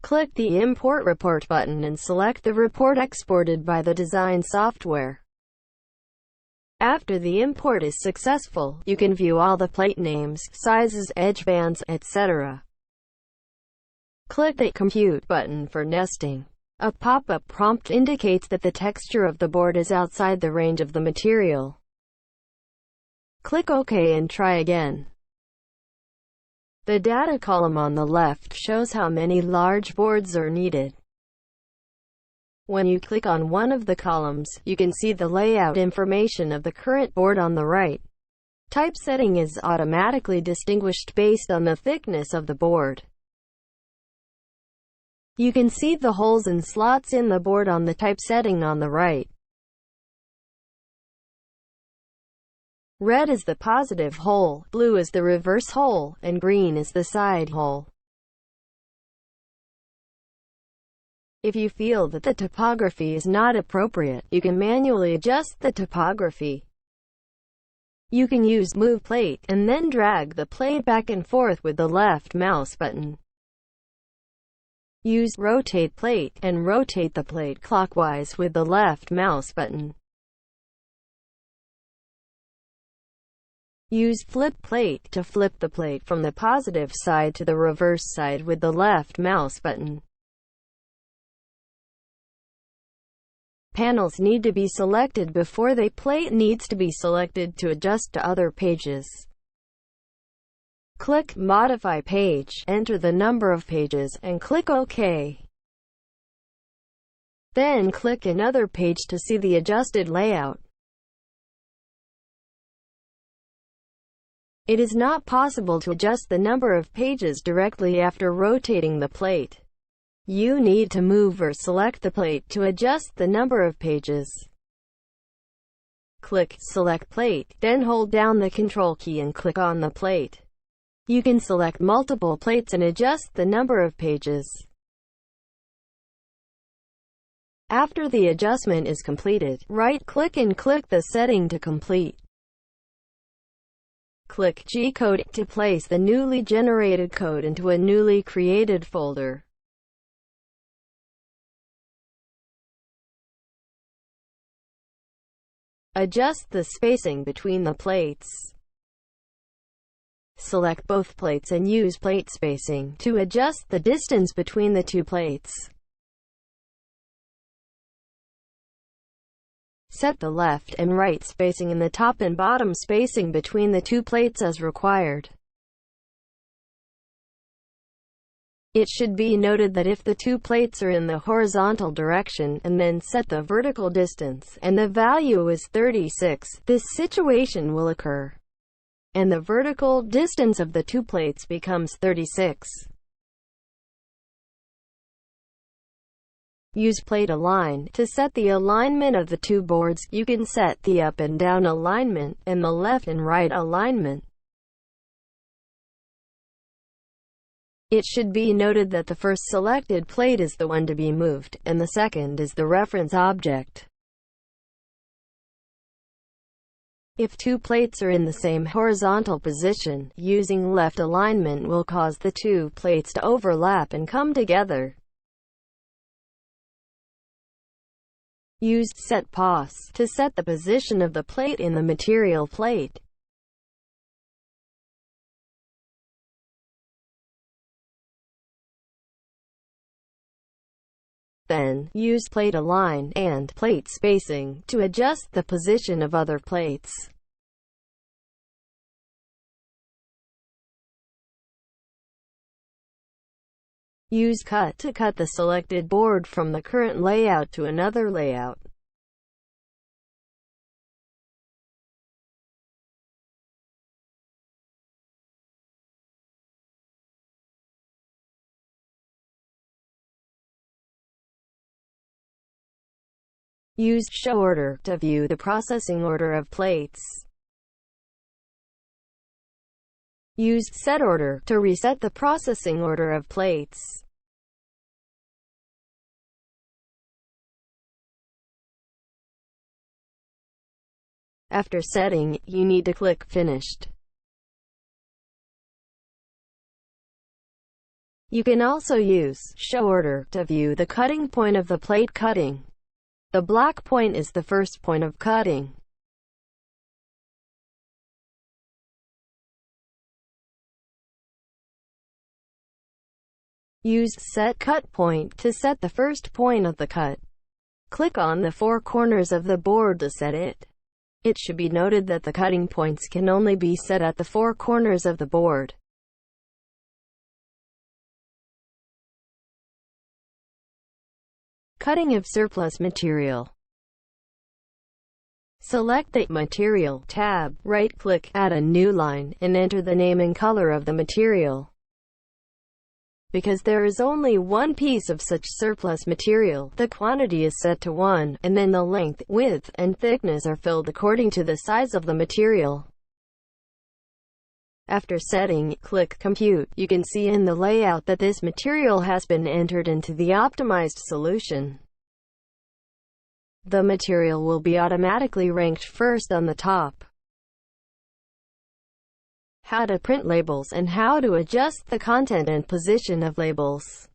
Click the Import Report button and select the report exported by the design software. After the import is successful, you can view all the plate names, sizes, edge bands, etc. Click the Compute button for nesting. A pop-up prompt indicates that the texture of the board is outside the range of the material. Click OK and try again. The data column on the left shows how many large boards are needed. When you click on one of the columns, you can see the layout information of the current board on the right. Typesetting is automatically distinguished based on the thickness of the board. You can see the holes and slots in the board on the typesetting on the right. Red is the positive hole, blue is the reverse hole, and green is the side hole. If you feel that the topography is not appropriate, you can manually adjust the topography. You can use Move Plate, and then drag the plate back and forth with the left mouse button. Use Rotate Plate, and rotate the plate clockwise with the left mouse button. Use Flip Plate to flip the plate from the positive side to the reverse side with the left mouse button. Panels need to be selected before the plate needs to be selected to adjust to other pages. Click Modify Page, enter the number of pages, and click OK. Then click another page to see the adjusted layout. It is not possible to adjust the number of pages directly after rotating the plate. You need to move or select the plate to adjust the number of pages. Click Select Plate, then hold down the Control key and click on the plate. You can select multiple plates and adjust the number of pages. After the adjustment is completed, right-click and click the setting to complete. Click G-code to place the newly generated code into a newly created folder. Adjust the spacing between the plates. Select both plates and use plate spacing to adjust the distance between the two plates. Set the left and right spacing and the top and bottom spacing between the two plates as required. It should be noted that if the two plates are in the horizontal direction, and then set the vertical distance, and the value is 36, this situation will occur, and the vertical distance of the two plates becomes 36. Use Plate Align to set the alignment of the two boards. You can set the up and down alignment, and the left and right alignment. It should be noted that the first selected plate is the one to be moved, and the second is the reference object. If two plates are in the same horizontal position, using left alignment will cause the two plates to overlap and come together. Use Set Pause to set the position of the plate in the material plate. Then, use Plate Align and Plate Spacing to adjust the position of other plates. Use Cut to cut the selected board from the current layout to another layout. Use Show Order to view the processing order of plates. Use Set Order to reset the processing order of plates. After setting, you need to click Finished. You can also use Show Order to view the cutting point of the plate cutting. The black point is the first point of cutting. Use Set Cut Point to set the first point of the cut. Click on the four corners of the board to set it. It should be noted that the cutting points can only be set at the four corners of the board. Cutting of surplus material. Select the Material tab, right-click, add a new line, and enter the name and color of the material. Because there is only one piece of such surplus material, the quantity is set to 1, and then the length, width, and thickness are filled according to the size of the material. After setting, click Compute. You can see in the layout that this material has been entered into the optimized solution. The material will be automatically ranked first on the top. How to print labels and how to adjust the content and position of labels.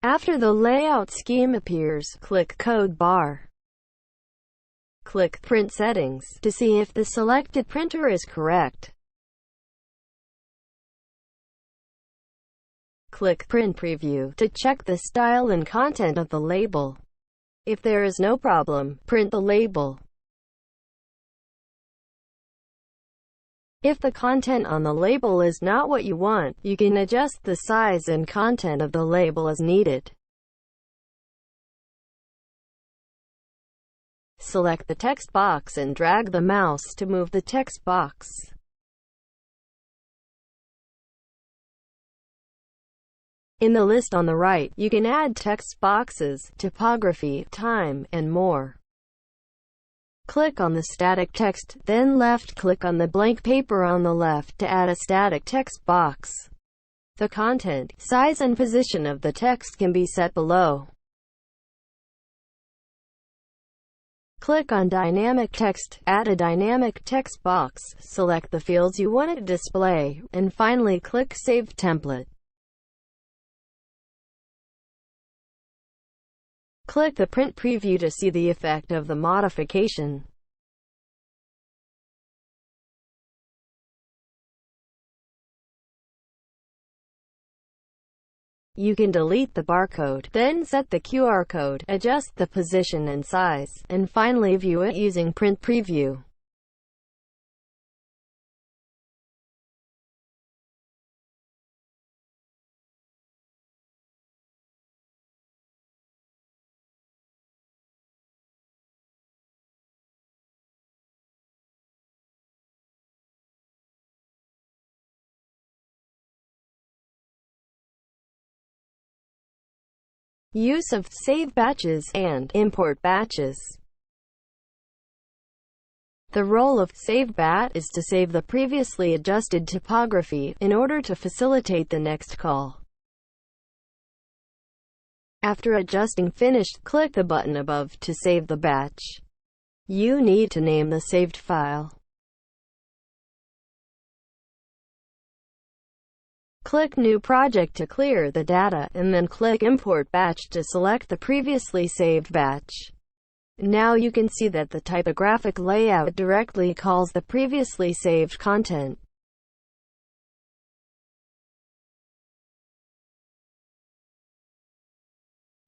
After the layout scheme appears, click Code Bar. Click Print Settings to see if the selected printer is correct. Click Print Preview to check the style and content of the label. If there is no problem, print the label. If the content on the label is not what you want, you can adjust the size and content of the label as needed. Select the text box and drag the mouse to move the text box. In the list on the right, you can add text boxes, typography, time, and more. Click on the static text, then left-click on the blank paper on the left to add a static text box. The content, size and position of the text can be set below. Click on Dynamic Text, add a dynamic text box, select the fields you want to display, and finally click Save Template. Click the Print Preview to see the effect of the modification. You can delete the barcode, then set the QR code, adjust the position and size, and finally view it using Print Preview. Use of Save Batches and Import Batches. The role of Save Bat is to save the previously adjusted typography, in order to facilitate the next call. After adjusting finished, click the button above to save the batch. You need to name the saved file. Click New Project to clear the data, and then click Import Batch to select the previously saved batch. Now you can see that the typographic layout directly calls the previously saved content.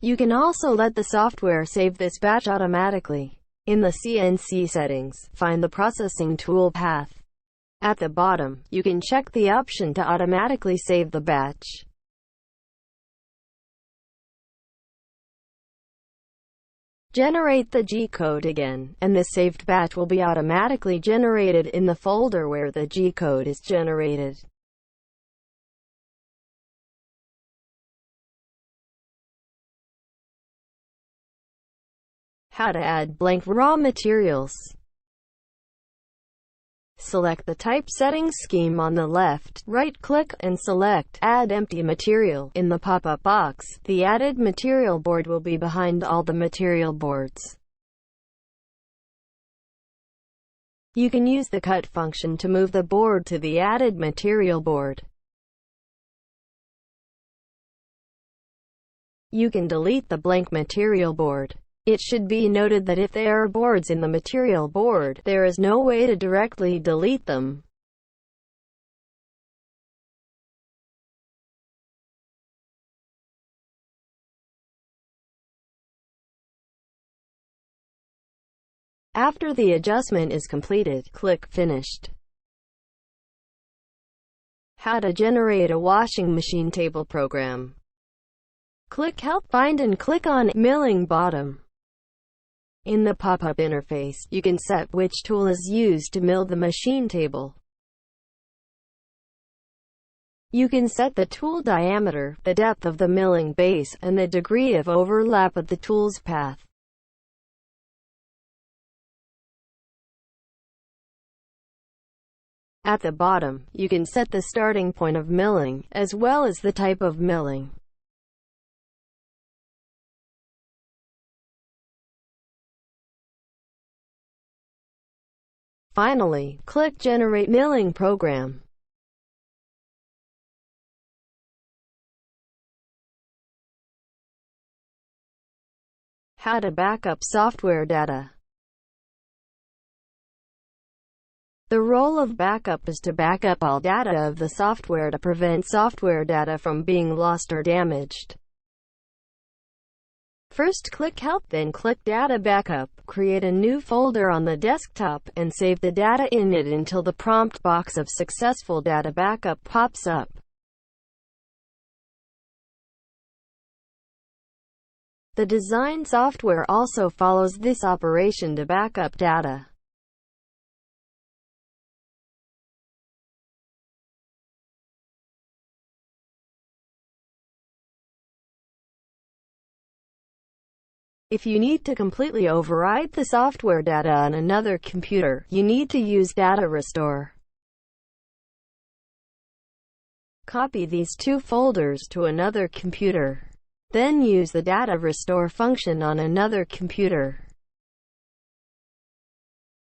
You can also let the software save this batch automatically. In the CNC settings, find the processing tool path. At the bottom, you can check the option to automatically save the batch. Generate the G-code again, and the saved batch will be automatically generated in the folder where the G-code is generated. How to add blank raw materials. Select the Typesetting scheme on the left, right-click, and select Add Empty Material. In the pop-up box, the added material board will be behind all the material boards. You can use the Cut function to move the board to the added material board. You can delete the blank material board. It should be noted that if there are boards in the material board, there is no way to directly delete them. After the adjustment is completed, click Finished. How to generate a washing machine table program. Click Help Find and click on Milling bottom. In the pop-up interface, you can set which tool is used to mill the machine table. You can set the tool diameter, the depth of the milling base, and the degree of overlap of the tool's path. At the bottom, you can set the starting point of milling, as well as the type of milling. Finally, click Generate Milling Program. How to backup software data. The role of backup is to back up all data of the software to prevent software data from being lost or damaged. First click Help, then click Data Backup. Create a new folder on the desktop, and save the data in it until the prompt box of Successful Data Backup pops up. The design software also follows this operation to back up data. If you need to completely override the software data on another computer, you need to use Data Restore. Copy these two folders to another computer. Then use the Data Restore function on another computer.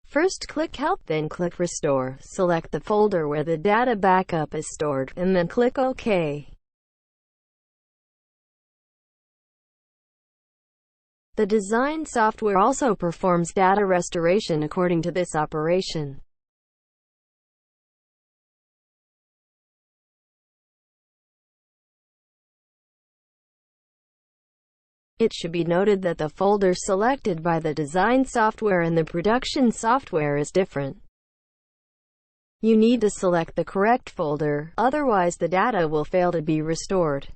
First click Help, then click Restore. Select the folder where the data backup is stored, and then click OK. The design software also performs data restoration according to this operation. It should be noted that the folder selected by the design software and the production software is different. You need to select the correct folder, otherwise the data will fail to be restored.